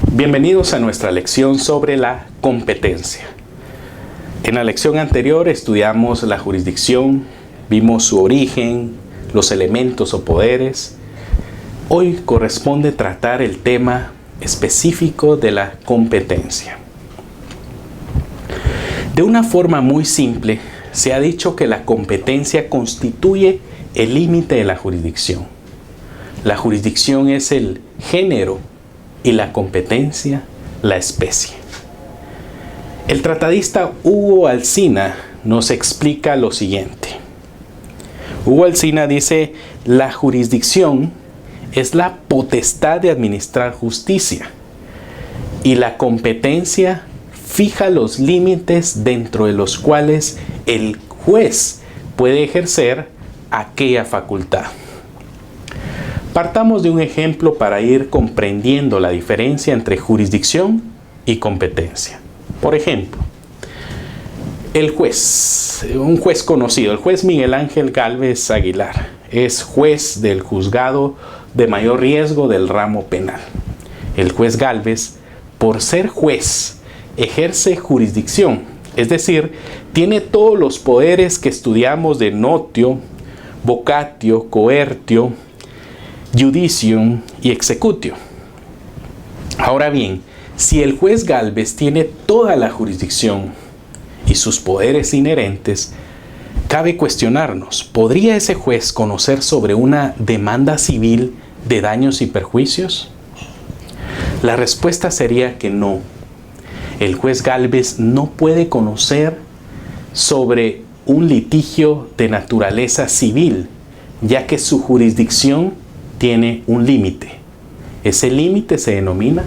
Bienvenidos a nuestra lección sobre la competencia. En la lección anterior estudiamos la jurisdicción, vimos su origen, los elementos o poderes. Hoy corresponde tratar el tema específico de la competencia. De una forma muy simple, se ha dicho que la competencia constituye el límite de la jurisdicción. La jurisdicción es el género y la competencia, la especie. El tratadista Hugo Alsina nos explica lo siguiente. Hugo Alsina dice: la jurisdicción es la potestad de administrar justicia y la competencia fija los límites dentro de los cuales el juez puede ejercer aquella facultad. Partamos de un ejemplo para ir comprendiendo la diferencia entre jurisdicción y competencia. Por ejemplo, el juez, un juez conocido, el juez Miguel Ángel Gálvez Aguilar, es juez del juzgado de mayor riesgo del ramo penal. El juez Gálvez, por ser juez, ejerce jurisdicción, es decir, tiene todos los poderes que estudiamos de notio, vocatio, coertio, judicium y executio. Ahora bien, si el juez Gálvez tiene toda la jurisdicción y sus poderes inherentes, cabe cuestionarnos, ¿podría ese juez conocer sobre una demanda civil de daños y perjuicios? La respuesta sería que no. El juez Gálvez no puede conocer sobre un litigio de naturaleza civil, ya que su jurisdicción tiene un límite. Ese límite se denomina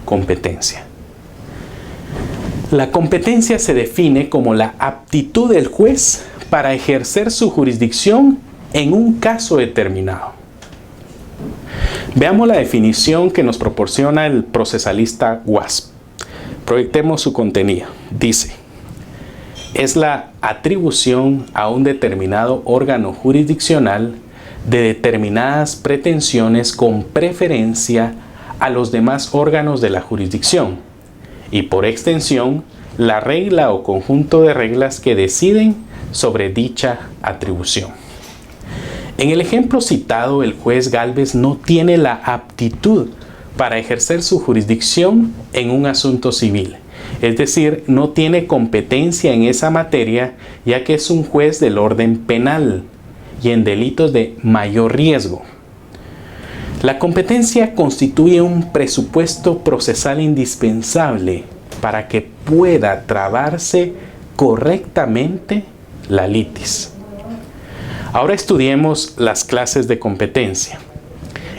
competencia. La competencia se define como la aptitud del juez para ejercer su jurisdicción en un caso determinado. Veamos la definición que nos proporciona el procesalista Wasp. Proyectemos su contenido. Dice: es la atribución a un determinado órgano jurisdiccional de determinadas pretensiones con preferencia a los demás órganos de la jurisdicción y por extensión la regla o conjunto de reglas que deciden sobre dicha atribución. En el ejemplo citado, el juez Gálvez no tiene la aptitud para ejercer su jurisdicción en un asunto civil, es decir, no tiene competencia en esa materia, ya que es un juez del orden penal y en delitos de mayor riesgo. La competencia constituye un presupuesto procesal indispensable para que pueda trabarse correctamente la litis. Ahora estudiemos las clases de competencia.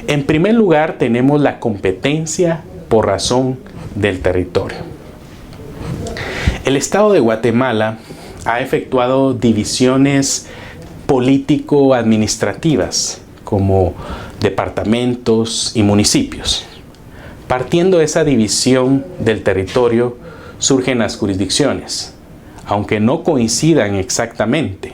En primer lugar, tenemos la competencia por razón del territorio. El Estado de Guatemala ha efectuado divisiones político-administrativas como departamentos y municipios. Partiendo de esa división del territorio surgen las jurisdicciones. Aunque no coincidan exactamente,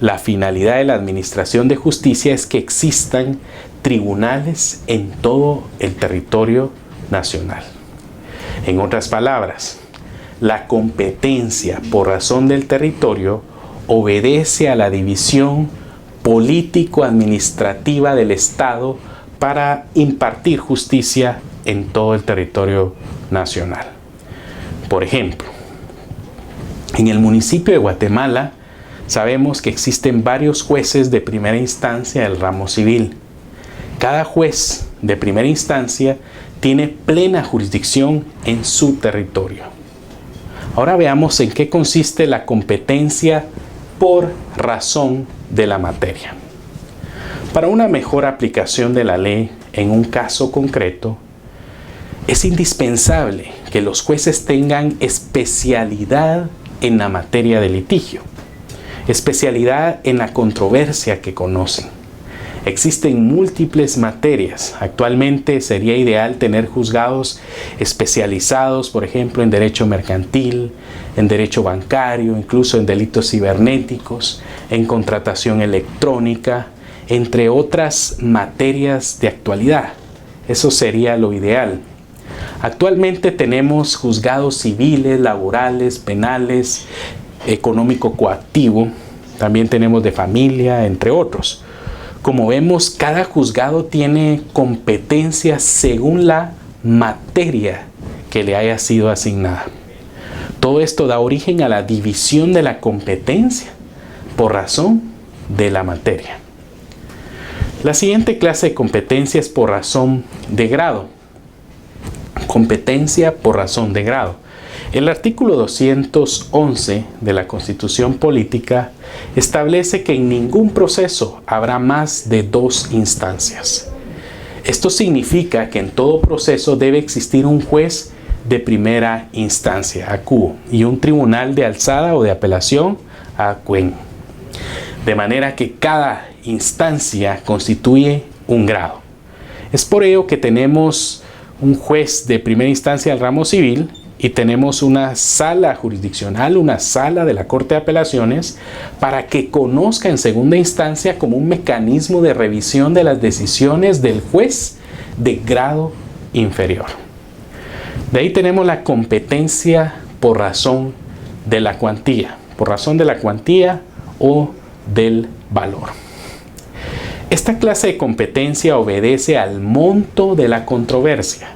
la finalidad de la administración de justicia es que existan tribunales en todo el territorio nacional. En otras palabras, la competencia por razón del territorio obedece a la división político-administrativa del Estado para impartir justicia en todo el territorio nacional. Por ejemplo, en el municipio de Guatemala sabemos que existen varios jueces de primera instancia del ramo civil. Cada juez de primera instancia tiene plena jurisdicción en su territorio. Ahora veamos en qué consiste la competencia por razón de la materia. Para una mejor aplicación de la ley en un caso concreto, es indispensable que los jueces tengan especialidad en la materia de litigio, especialidad en la controversia que conocen. Existen múltiples materias. Actualmente sería ideal tener juzgados especializados, por ejemplo, en derecho mercantil, en derecho bancario, incluso en delitos cibernéticos, en contratación electrónica, entre otras materias de actualidad. Eso sería lo ideal. Actualmente tenemos juzgados civiles, laborales, penales, económico coactivo, también tenemos de familia, entre otros. Como vemos, cada juzgado tiene competencias según la materia que le haya sido asignada. Todo esto da origen a la división de la competencia por razón de la materia. La siguiente clase de competencia es por razón de grado. Competencia por razón de grado. El artículo 211 de la Constitución Política establece que en ningún proceso habrá más de 2 instancias. Esto significa que en todo proceso debe existir un juez de primera instancia, acuo, y un tribunal de alzada o de apelación, acuen. De manera que cada instancia constituye un grado. Es por ello que tenemos un juez de primera instancia del ramo civil y tenemos una sala jurisdiccional, una sala de la Corte de Apelaciones, para que conozca en segunda instancia como un mecanismo de revisión de las decisiones del juez de grado inferior. De ahí tenemos la competencia por razón de la cuantía, o del valor. Esta clase de competencia obedece al monto de la controversia,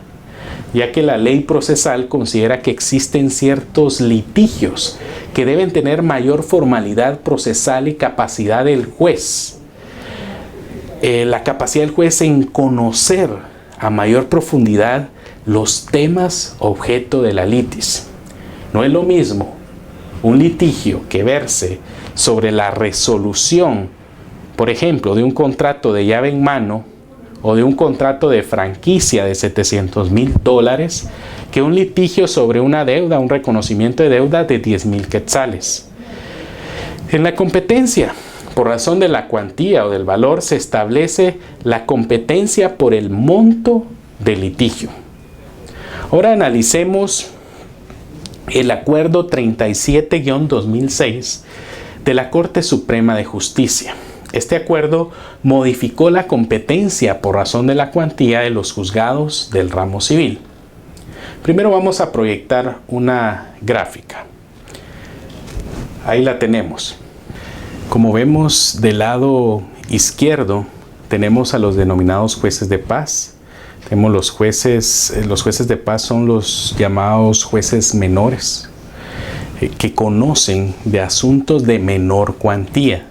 ya que la ley procesal considera que existen ciertos litigios que deben tener mayor formalidad procesal y capacidad del juez. La capacidad del juez en conocer a mayor profundidad los temas objeto de la litis. No es lo mismo un litigio que verse sobre la resolución, por ejemplo, de un contrato de llave en mano o de un contrato de franquicia de $700,000, que un litigio sobre una deuda, un reconocimiento de deuda de 10,000 quetzales. En la competencia por razón de la cuantía o del valor se establece la competencia por el monto del litigio. Ahora analicemos el acuerdo 37-2006 de la Corte Suprema de Justicia. Este acuerdo modificó la competencia por razón de la cuantía de los juzgados del ramo civil. Primero vamos a proyectar una gráfica. Ahí la tenemos. Como vemos del lado izquierdo, tenemos a los denominados jueces de paz. Tenemos los jueces de paz son los llamados jueces menores, que conocen de asuntos de menor cuantía.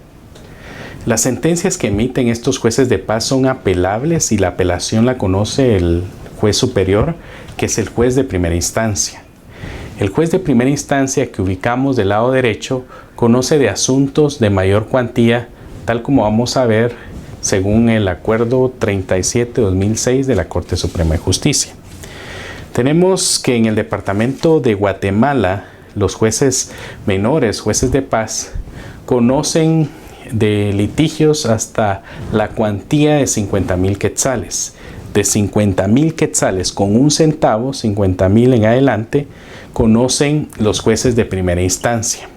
Las sentencias que emiten estos jueces de paz son apelables y la apelación la conoce el juez superior, que es el juez de primera instancia. El juez de primera instancia que ubicamos del lado derecho conoce de asuntos de mayor cuantía, tal como vamos a ver según el acuerdo 37-2006 de la Corte Suprema de Justicia. Tenemos que en el departamento de Guatemala los jueces menores, jueces de paz, conocen de litigios hasta la cuantía de 50,000 quetzales. De 50,000 quetzales con un centavo, 50,000 en adelante, conocen los jueces de primera instancia.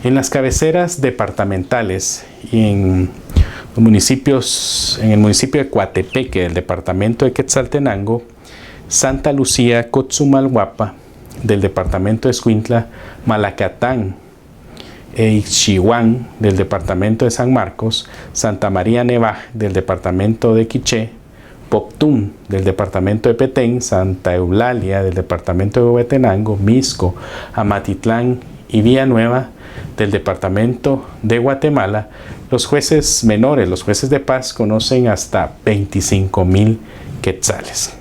En las cabeceras departamentales y en el municipio de Coatepeque, del departamento de Quetzaltenango, Santa Lucía, Cotzumalguapa, del departamento de Escuintla, Malacatán e Ixchihuán, del departamento de San Marcos, Santa María Nevaj, del departamento de Quiché, Poptún, del departamento de Petén, Santa Eulalia, del departamento de Huehuetenango, Misco, Amatitlán y Villanueva, del departamento de Guatemala, los jueces menores, los jueces de paz, conocen hasta 25,000 quetzales.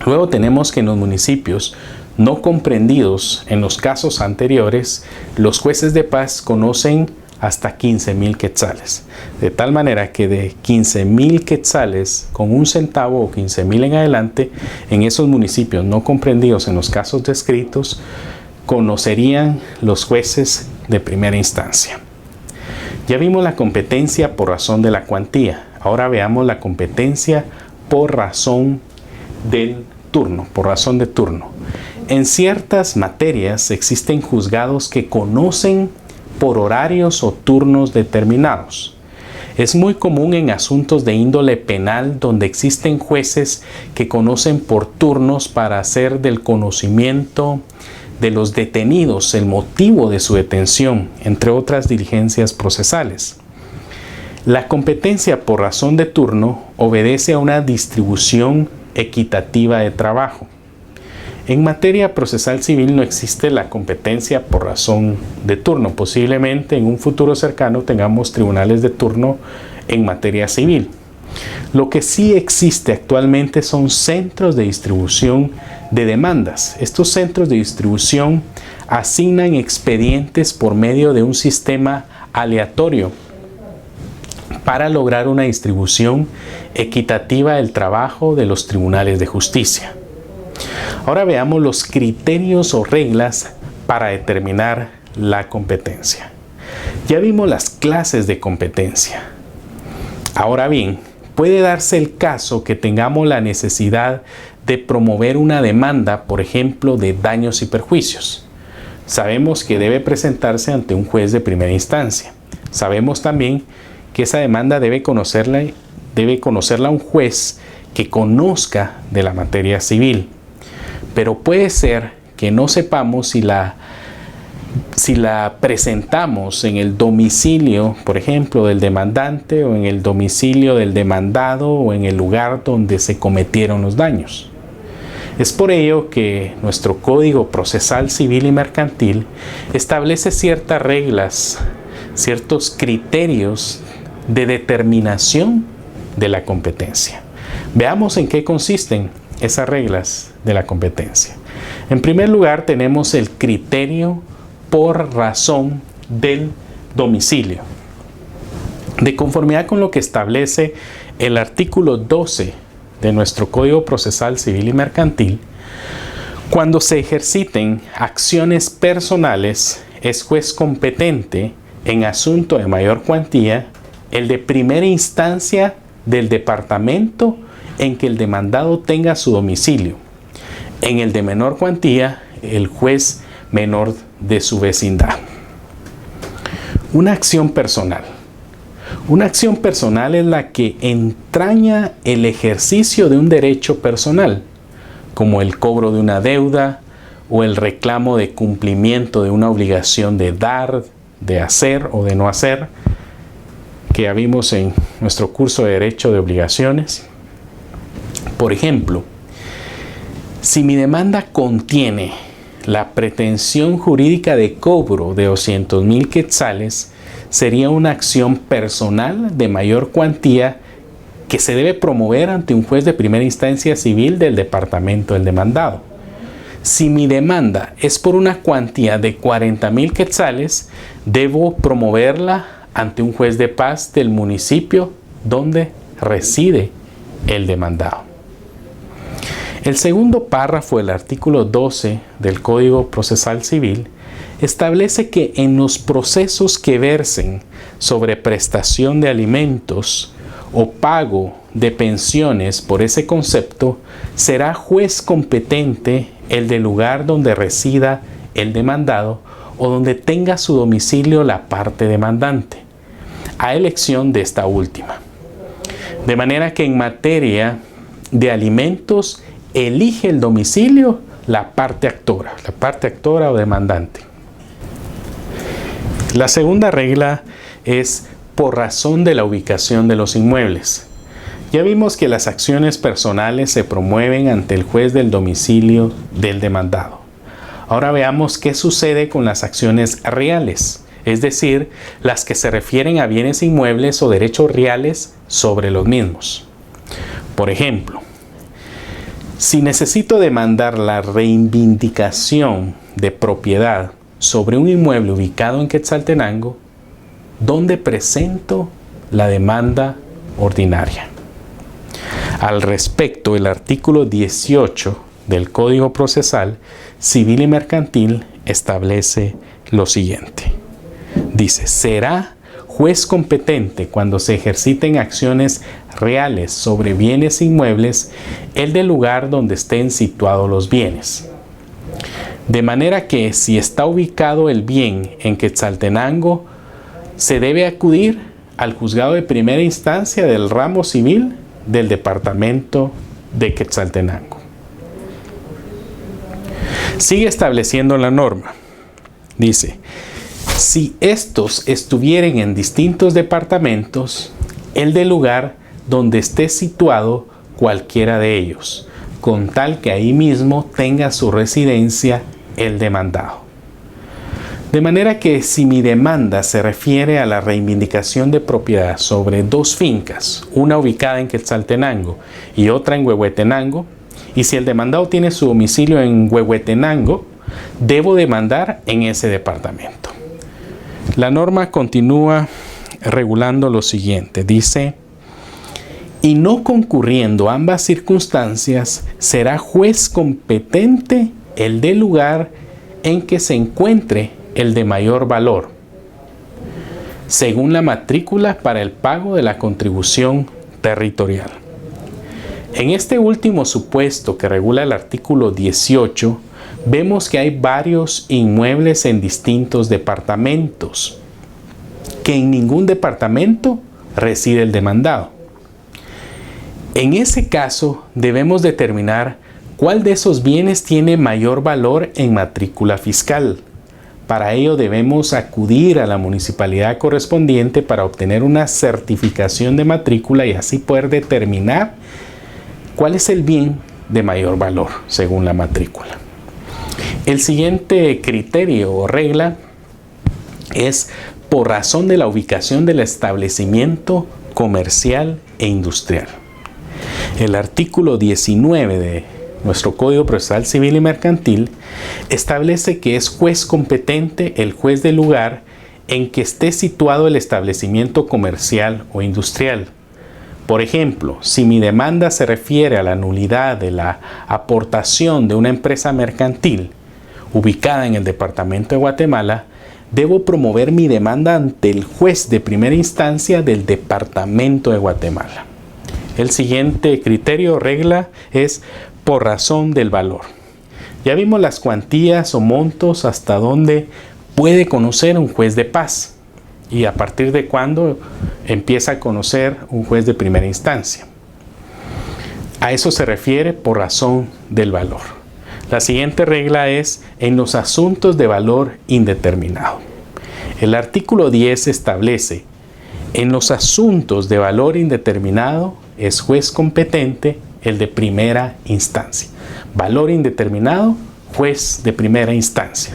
Luego tenemos que en los municipios no comprendidos en los casos anteriores, los jueces de paz conocen hasta 15,000 quetzales. De tal manera que de 15,000 quetzales con un centavo o 15,000 en adelante, en esos municipios no comprendidos en los casos descritos, conocerían los jueces de primera instancia. Ya vimos la competencia por razón de la cuantía. Ahora veamos la competencia por razón del turno, por razón de turno. En ciertas materias existen juzgados que conocen por horarios o turnos determinados. Es muy común en asuntos de índole penal donde existen jueces que conocen por turnos para hacer del conocimiento de los detenidos el motivo de su detención, entre otras diligencias procesales. La competencia por razón de turno obedece a una distribución equitativa de trabajo. En materia procesal civil no existe la competencia por razón de turno. Posiblemente en un futuro cercano tengamos tribunales de turno en materia civil. Lo que sí existe actualmente son centros de distribución de demandas. Estos centros de distribución asignan expedientes por medio de un sistema aleatorio para lograr una distribución equitativa del trabajo de los tribunales de justicia. Ahora veamos los criterios o reglas para determinar la competencia. Ya vimos las clases de competencia. Ahora bien, puede darse el caso que tengamos la necesidad de promover una demanda, por ejemplo, de daños y perjuicios. Sabemos que debe presentarse ante un juez de primera instancia. Sabemos también que esa demanda debe conocerla un juez que conozca de la materia civil. Pero puede ser que no sepamos si la presentamos en el domicilio, por ejemplo, del demandante, o en el domicilio del demandado, o en el lugar donde se cometieron los daños. Es por ello que nuestro Código Procesal Civil y Mercantil establece ciertas reglas, ciertos criterios de determinación de la competencia. Veamos en qué consisten esas reglas de la competencia. En primer lugar, tenemos el criterio por razón del domicilio. De conformidad con lo que establece el artículo 12 de nuestro Código Procesal Civil y Mercantil, cuando se ejerciten acciones personales, es juez competente en asunto de mayor cuantía el de primera instancia del departamento en que el demandado tenga su domicilio. En el de menor cuantía, el juez menor de su vecindad. Una acción personal. Una acción personal es la que entraña el ejercicio de un derecho personal, como el cobro de una deuda o el reclamo de cumplimiento de una obligación de dar, de hacer o de no hacer, que ya vimos en nuestro curso de Derecho de Obligaciones. Por ejemplo, si mi demanda contiene la pretensión jurídica de cobro de 200,000 quetzales, sería una acción personal de mayor cuantía que se debe promover ante un juez de primera instancia civil del departamento del demandado. Si mi demanda es por una cuantía de 40,000 quetzales, debo promoverla ante un juez de paz del municipio donde reside el demandado. El segundo párrafo del artículo 12 del Código Procesal Civil establece que en los procesos que versen sobre prestación de alimentos o pago de pensiones por ese concepto, será juez competente el del lugar donde resida el demandado o donde tenga su domicilio la parte demandante, a elección de esta última. De manera que en materia de alimentos elige el domicilio la parte actora o demandante. La segunda regla es por razón de la ubicación de los inmuebles. Ya vimos que las acciones personales se promueven ante el juez del domicilio del demandado. Ahora veamos qué sucede con las acciones reales, es decir, las que se refieren a bienes inmuebles o derechos reales sobre los mismos. Por ejemplo, si necesito demandar la reivindicación de propiedad sobre un inmueble ubicado en Quetzaltenango, ¿dónde presento la demanda ordinaria? Al respecto, el artículo 18 del Código Procesal Civil y Mercantil establece lo siguiente. Dice, será juez competente cuando se ejerciten acciones reales sobre bienes inmuebles el del lugar donde estén situados los bienes. De manera que si está ubicado el bien en Quetzaltenango, se debe acudir al juzgado de primera instancia del ramo civil del departamento de Quetzaltenango. Sigue estableciendo la norma. Dice, si estos estuvieran en distintos departamentos, el del lugar donde esté situado cualquiera de ellos, con tal que ahí mismo tenga su residencia el demandado. De manera que si mi demanda se refiere a la reivindicación de propiedad sobre dos fincas, una ubicada en Quetzaltenango y otra en Huehuetenango, y si el demandado tiene su domicilio en Huehuetenango, debo demandar en ese departamento. La norma continúa regulando lo siguiente. Dice, y no concurriendo ambas circunstancias, será juez competente el del lugar en que se encuentre el de mayor valor, según la matrícula para el pago de la contribución territorial. En este último supuesto que regula el artículo 18, vemos que hay varios inmuebles en distintos departamentos, que en ningún departamento reside el demandado. En ese caso, debemos determinar cuál de esos bienes tiene mayor valor en matrícula fiscal. Para ello debemos acudir a la municipalidad correspondiente para obtener una certificación de matrícula y así poder determinar cuál es el bien de mayor valor según la matrícula. El siguiente criterio o regla es por razón de la ubicación del establecimiento comercial e industrial. El artículo 19 de nuestro Código Procesal Civil y Mercantil establece que es juez competente el juez del lugar en que esté situado el establecimiento comercial o industrial. Por ejemplo, si mi demanda se refiere a la nulidad de la aportación de una empresa mercantil ubicada en el departamento de Guatemala, debo promover mi demanda ante el juez de primera instancia del departamento de Guatemala. El siguiente criterio o regla es por razón del valor. Ya vimos las cuantías o montos hasta donde puede conocer un juez de paz y a partir de cuándo empieza a conocer un juez de primera instancia. A eso se refiere por razón del valor. La siguiente regla es en los asuntos de valor indeterminado. El artículo 10 establece en los asuntos de valor indeterminado es juez competente el de primera instancia. Valor indeterminado, juez de primera instancia.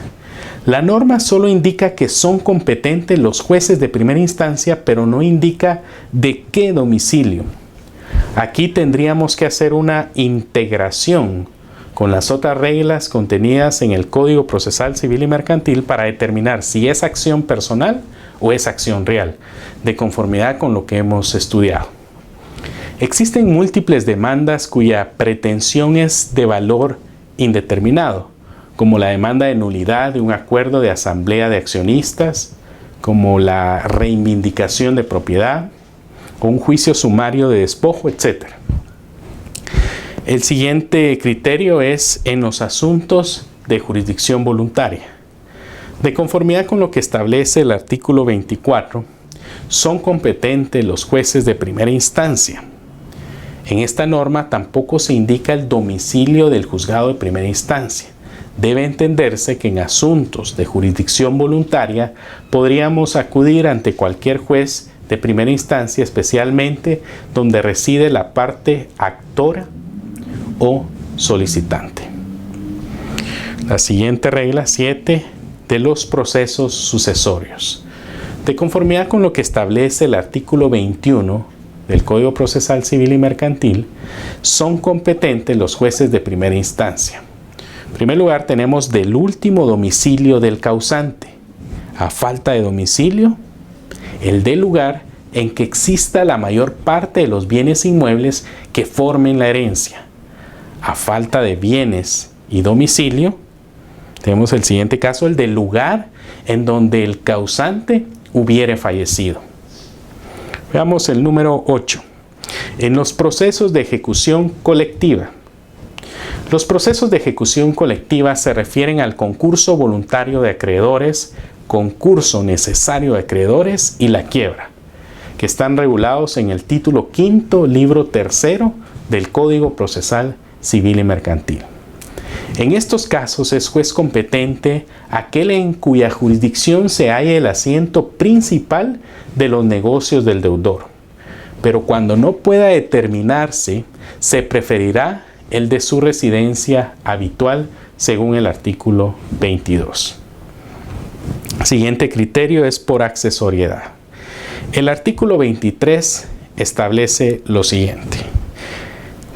La norma solo indica que son competentes los jueces de primera instancia, pero no indica de qué domicilio. Aquí tendríamos que hacer una integración con las otras reglas contenidas en el Código Procesal Civil y Mercantil para determinar si es acción personal o es acción real, de conformidad con lo que hemos estudiado. Existen múltiples demandas cuya pretensión es de valor indeterminado, como la demanda de nulidad de un acuerdo de asamblea de accionistas, como la reivindicación de propiedad, o un juicio sumario de despojo, etc. El siguiente criterio es en los asuntos de jurisdicción voluntaria. De conformidad con lo que establece el artículo 24, son competentes los jueces de primera instancia. En esta norma tampoco se indica el domicilio del juzgado de primera instancia. Debe entenderse que en asuntos de jurisdicción voluntaria podríamos acudir ante cualquier juez de primera instancia, especialmente donde reside la parte actora o solicitante. La siguiente regla 7 de los procesos sucesorios. De conformidad con lo que establece el artículo 21 del Código Procesal Civil y Mercantil, son competentes los jueces de primera instancia. En primer lugar, tenemos del último domicilio del causante. A falta de domicilio, el del lugar en que exista la mayor parte de los bienes inmuebles que formen la herencia. A falta de bienes y domicilio, tenemos el siguiente caso, el del lugar en donde el causante hubiere fallecido. Veamos el número 8. En los procesos de ejecución colectiva. Los procesos de ejecución colectiva se refieren al concurso voluntario de acreedores, concurso necesario de acreedores y la quiebra. que están regulados en el título quinto, libro tercero del Código Procesal Civil y Mercantil. En estos casos es juez competente aquel en cuya jurisdicción se halla el asiento principal de los negocios del deudor. Pero cuando no pueda determinarse, se preferirá el de su residencia habitual según el artículo 22. Siguiente criterio es por accesoriedad. El artículo 23 establece lo siguiente.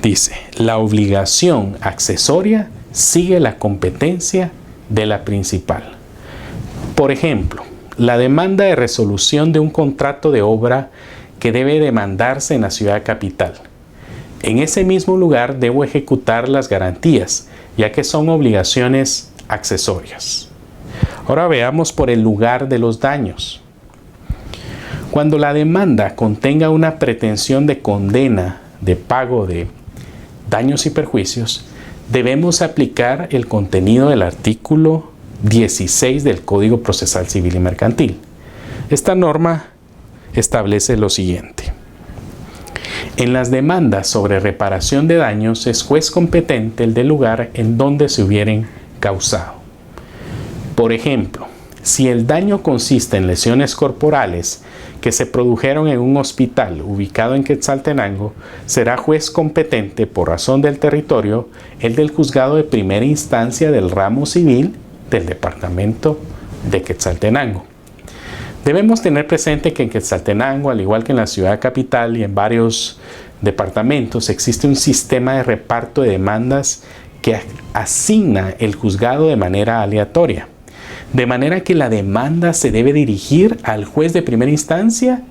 Dice, la obligación accesoria sigue la competencia de la principal. Por ejemplo, la demanda de resolución de un contrato de obra que debe demandarse en la ciudad capital. En ese mismo lugar debo ejecutar las garantías, ya que son obligaciones accesorias. Ahora veamos por el lugar de los daños. Cuando la demanda contenga una pretensión de condena de pago de daños y perjuicios, debemos aplicar el contenido del artículo 16 del Código Procesal Civil y Mercantil. Esta norma establece lo siguiente. En las demandas sobre reparación de daños es juez competente el del lugar en donde se hubieren causado. Por ejemplo, si el daño consiste en lesiones corporales que se produjeron en un hospital ubicado en Quetzaltenango, será juez competente por razón del territorio el del juzgado de primera instancia del ramo civil del departamento de Quetzaltenango. Debemos tener presente que en Quetzaltenango, al igual que en la ciudad capital y en varios departamentos, existe un sistema de reparto de demandas que asigna el juzgado de manera aleatoria. De manera que la demanda se debe dirigir al juez de primera instancia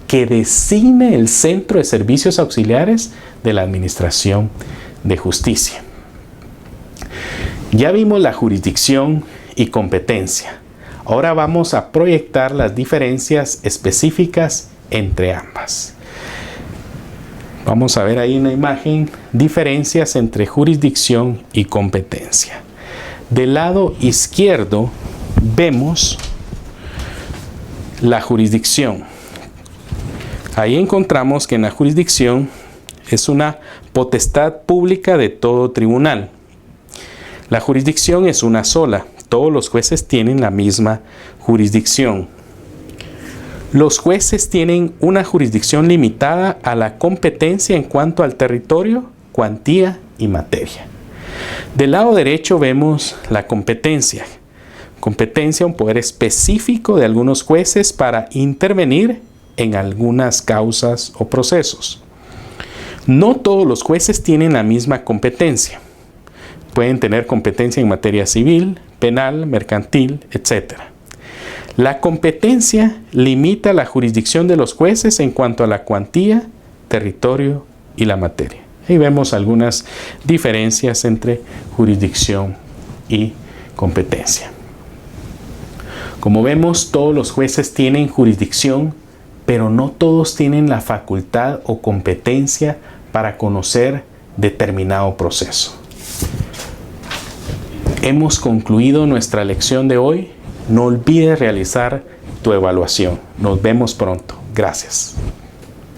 que designe el centro de servicios auxiliares de la Administración de Justicia. Ya vimos la jurisdicción y competencia. Ahora vamos a proyectar las diferencias específicas entre ambas. Vamos a ver ahí en la imagen diferencias entre jurisdicción y competencia. Del lado izquierdo vemos la jurisdicción. Ahí encontramos que en la jurisdicción es una potestad pública de todo tribunal. La jurisdicción es una sola. Todos los jueces tienen la misma jurisdicción. Los jueces tienen una jurisdicción limitada a la competencia en cuanto al territorio, cuantía y materia. Del lado derecho vemos la competencia. Competencia, un poder específico de algunos jueces para intervenir en algunas causas o procesos. No todos los jueces tienen la misma competencia. Pueden tener competencia en materia civil, penal, mercantil, etc. La competencia limita la jurisdicción de los jueces en cuanto a la cuantía, territorio y la materia. Ahí vemos algunas diferencias entre jurisdicción y competencia. Como vemos, todos los jueces tienen jurisdicción, pero no todos tienen la facultad o competencia para conocer determinado proceso. Hemos concluido nuestra lección de hoy. No olvides realizar tu evaluación. Nos vemos pronto. Gracias.